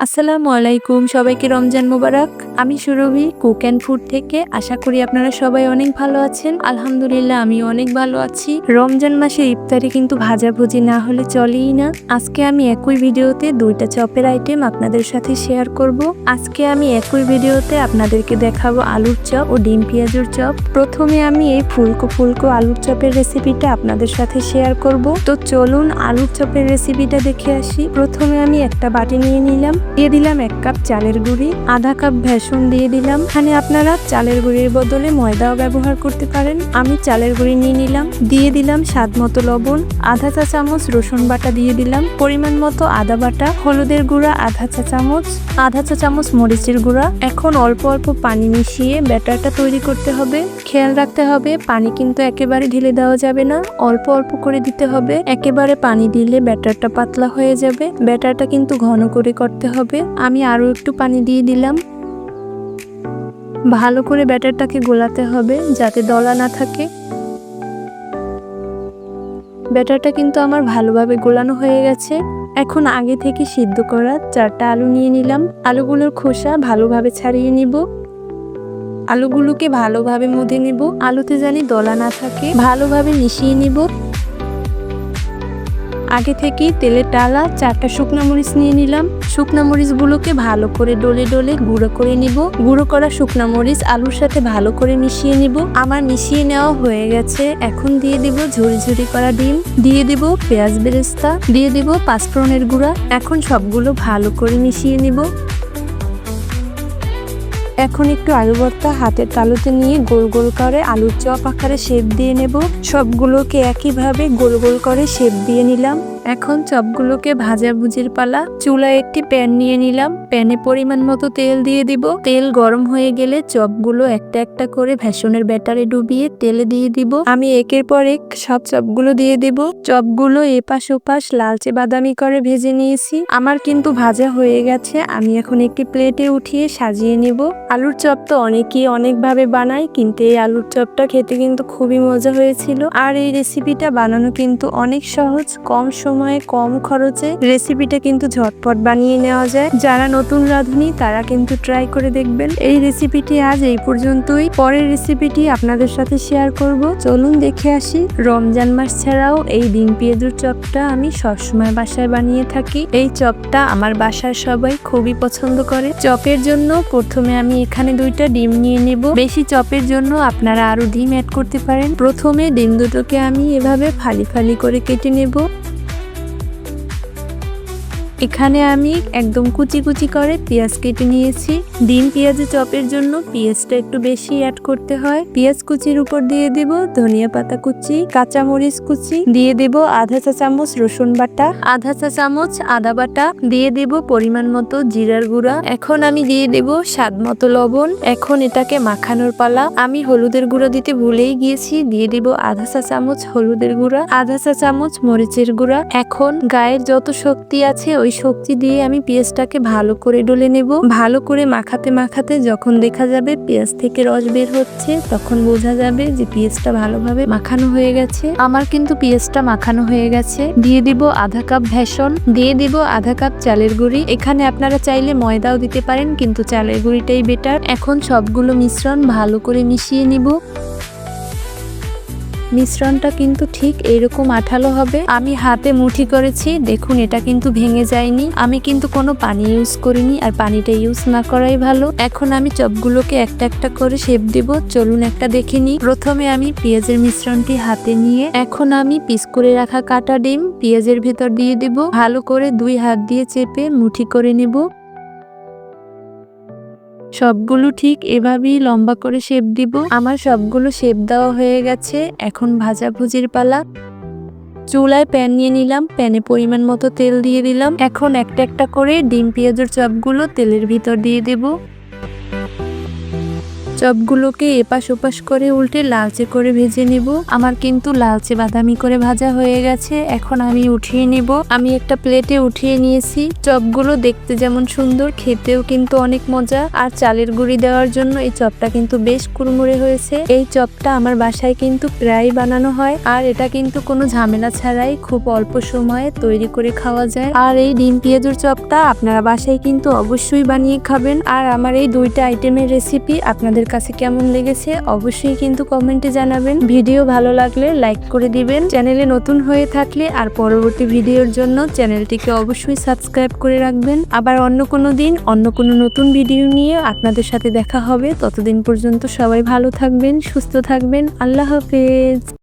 আসসালামু আলাইকুম, সবাইকে রমজান মোবারক। আমি সুরভি কুক অ্যান্ড ফুড থেকে। আশা করি আপনারা সবাই অনেক ভালো আছেন। আলহামদুলিল্লাহ আমি অনেক ভালো আছি। রমজান মাসে ইফতারি কিন্তু ভাজাভুজি না হলে চলেই না। আজকে আমি একই ভিডিওতে দুইটা চপের আইটেম আপনাদের সাথে শেয়ার করব। আজকে আমি একই ভিডিওতে আপনাদেরকে দেখাবো আলুর চপ ও ডিম পেঁয়াজুর চপ। প্রথমে আমি এই ফুলকো ফুলকো আলুর চপের রেসিপিটা আপনাদের সাথে শেয়ার করব। তো চলুন আলুর চপের রেসিপিটা দেখে আসি। প্রথমে আমি একটা বাটি নিয়ে নিলাম, দিয়ে দিলাম 1 কাপ চালের গুঁড়ি, আধা কাপ বেসন দিয়ে দিলাম। এখানে আপনারা চালের গুঁড়ির বদলে ময়দাও ব্যবহার করতে পারেন। আমি চালের গুঁড়ি নিয়ে নিলাম, দিয়ে দিলাম স্বাদ মতো লবণ, আধা চা চামচ রসুন বাটা দিয়ে দিলাম, পরিমাণ মতো আদা বাটা, হলুদের গুঁড়া আধা চা চামচ, আধা চা চামচ মরিচের গুঁড়া। এখন অল্প অল্প পানি মিশিয়ে ব্যাটারটা তৈরি করতে হবে। খেয়াল রাখতে হবে পানি কিন্তু একেবারে ঢেলে দেওয়া যাবে না, অল্প অল্প করে দিতে হবে। একেবারে পানি দিলে ব্যাটারটা পাতলা হয়ে যাবে। ব্যাটারটা কিন্তু ঘন করে করতে হবে। আমি আরো একটু পানি দিয়ে দিলাম। ভালো করে ব্যাটারটাকে গোলাতে হবে যাতে দলা না থাকে। ব্যাটারটা কিন্তু আমার ভালোভাবে গোলানো হয়ে গেছে। এখন আগে থেকে সিদ্ধ করা 4টা আলু নিয়ে নিলাম। আলুগুলোর খোসা ভালোভাবে ছাড়িয়ে নিব। আলুগুলোকে ভালোভাবে মুধে নিব, আলুতে জানি দলা না থাকে। ভালোভাবে মিশিয়ে নিব। আগে থেকেই তেলে টালা 4টা শুকনো মরিচ নিয়ে নিলাম। শুকনো মরিচগুলোকে ভালো করে ডলে ডলে গুঁড়ো করে নিব। গুঁড়ো করা শুকনো মরিচ আলুর সাথে ভালো করে মিশিয়ে নিব। আমার মিশিয়ে নেওয়া হয়ে গেছে। এখন দিয়ে দিব ঝুরি ঝুরি করা ডিম, দিয়ে দিব পেঁয়াজ বেরেস্তা, দিয়ে দিব পাঁচফোড়নের গুঁড়া। এখন সবগুলো ভালো করে মিশিয়ে নিব। এখন একটু আলু ভর্তা হাতের তালুতে নিয়ে গোল গোল করে আলুর চপ আকারে শেপ দিয়ে নেব। সবগুলোকে একইভাবে গোল গোল করে শেপ দিয়ে নিলাম। এখন চপগুলোকে ভাজাভুজির পালা। চুলায় একটি প্যান নিয়ে নিলাম। প্যানে পরিমাণ মতো তেল দিয়ে দিব। তেল গরম হয়ে গেলে চপগুলো একটা একটা করে বেসনের ব্যাটারে ডুবিয়ে তেলে দিয়ে দিব। আমি একের পর এক সব চপগুলো দিয়ে দিব। চপগুলো এপাশ ওপাশ লালচে বাদামি করে ভেজে নিয়েছি। আমার কিন্তু ভাজা হয়ে গেছে। আমি এখন একটি প্লেটে উঠিয়ে সাজিয়ে নিব। আলুর চপ তো অনেকেই অনেকভাবে বানায়, কিন্তু এই আলুর চপটা খেতে কিন্তু খুবই মজা হয়েছিল। আর এই রেসিপিটা বানানো কিন্তু অনেক সহজ, কম সময়ে কম খরচে। রেসিপিটা কিন্তু ঝটপট বানিয়ে নেওয়া যায়। যারা নতুন রাঁধুনি তারা কিন্তু ট্রাই করে দেখবেন। এই রেসিপিটি আজ এই পর্যন্তই। পরের রেসিপিটি আপনাদের সাথে শেয়ার করব। চলুন দেখে আসি। রমজান মাস ছাড়াও এই ডিম পেঁয়াজুর চপটা আমি সবসময় বাসায় বানিয়ে থাকি। এই চপটা আমার বাসার সবাই খুবই পছন্দ করে। চপের জন্য প্রথমে আমি এখানে 2টা ডিম নিয়ে নেব। বেশি চপের জন্য আপনারা আরো ডিম অ্যাড করতে পারেন। প্রথমে ডিম দুটোকে আমি এভাবে ফালি ফালি করে কেটে নেব। এখানে আমি একদম কুচি কুচি করে পেঁয়াজ কেটে নিয়েছি। ডিম পেঁয়াজে চপের জন্য পেঁয়াজটা একটু বেশি অ্যাড করতে হয়। পেঁয়াজ কুচির উপর দিয়ে দেব ধনিয়া পাতা কুচি, কাঁচামরিচ কুচি, দিয়ে দেব আধা চা চামচ রসুন বাটা, আধা চা চামচ আদা বাটা, দিয়ে দেব পরিমাণ মতো জিরার গুঁড়া। এখন আমি দিয়ে দেব স্বাদ মতো লবণ। এখন এটাকে মাখানোর পালা। আমি হলুদের গুঁড়া দিতে ভুলেই গিয়েছি, দিয়ে দেব আধা চা চামচ হলুদের গুঁড়া, আধা চা চামচ মরিচের গুঁড়া। এখন গায়ের যত শক্তি আছে ওই শক্তি দিয়ে আমি পেঁয়াজটাকে ভালো করে ডলে নেব। ভালো করে মাখাতে মাখাতে যখন দেখা যাবে পেঁয়াজ থেকে রস বের হচ্ছে, তখন বোঝা যাবে যে পেঁয়াজটা ভালোভাবে মাখানো হয়ে গেছে। আমার কিন্তু পেঁয়াজটা মাখানো হয়ে গেছে। দিয়ে দিব আধা কাপ বেসন, দিয়ে দিব আধা কাপ চালের গুঁড়ি। এখানে আপনারা চাইলে ময়দাও দিতে পারেন, কিন্তু চালের গুঁড়িটাই বেটার। এখন সবগুলো মিশ্রণ ভালো করে মিশিয়ে নিব। মিশ্রণটা কিন্তু ঠিক এইরকম আঠালো হবে। আমি হাতে মুঠি করেছি, দেখুন এটা কিন্তু ভেঙে যায়নি। আমি কিন্তু কোনো পানি ইউজ করিনি, আর পানিটা ইউজ না করাই ভালো। এখন আমি চপগুলোকে একটা একটা করে শেপ দেব। চলুন একটা দেখে নিই। প্রথমে আমি পেঁয়াজের মিশ্রণটি হাতে নিয়ে এখন আমি পিস করে রাখা কাটা ডিম পেঁয়াজের ভেতর দিয়ে দেব। ভালো করে 2 হাত দিয়ে চেপে মুঠি করে নেব। সবগুলো ঠিক এভাবেই লম্বা করে শেপ দিব। আমার সবগুলো শেপ দেওয়া হয়ে গেছে। এখন ভাজাভুজির পালা। চুলায় প্যান নিয়ে নিলাম। প্যানে পরিমাণ মতো তেল দিয়ে দিলাম। এখন একটা একটা করে ডিম পেঁয়াজের চপগুলো তেলের ভিতর দিয়ে দেব। চপগুলোকে এপাশ ওপাশ করে উল্টে লালচে করে ভেজে নিব। আমার কিন্তু লালচে বাদামি করে ভাজা হয়ে গেছে, এখন আমি উঠিয়ে নিব। আমি একটা প্লেটে উঠিয়ে নিয়েছি। চপগুলো দেখতে যেমন সুন্দর, খেতেও কিন্তু অনেক মজা। আর চালের গুঁড়ি দেওয়ার জন্য এই চপটা কিন্তু বেশ কুড়মুড়ে হয়েছে। এই চপটা আমার বাসায় কিন্তু প্রায় বানানো হয়, আর এটা কিন্তু কোনো ঝামেলা ছাড়াই খুব অল্প সময়ে তৈরি করে খাওয়া যায়। আর এই ডিম পেঁয়াজুর চপটা আপনারা বাসায় কিন্তু অবশ্যই বানিয়ে খাবেন। আর আমার এই দুইটা আইটেমের রেসিপি আপনাদের কাছে কেমন লেগেছে অবশ্যই কিন্তু কমেন্টে জানাবেন। ভিডিও ভালো লাগলে লাইক করে দিবেন। চ্যানেলে নতুন হয়ে থাকলে আর পরবর্তী ভিডিওর জন্য চ্যানেলটিকে অবশ্যই সাবস্ক্রাইব করে রাখবেন। আবার অন্য কোনো দিন অন্য কোনো নতুন ভিডিও নিয়ে আপনাদের সাথে দেখা হবে। ততদিন পর্যন্ত সবাই ভালো থাকবেন, সুস্থ থাকবেন। আল্লাহ হাফেজ।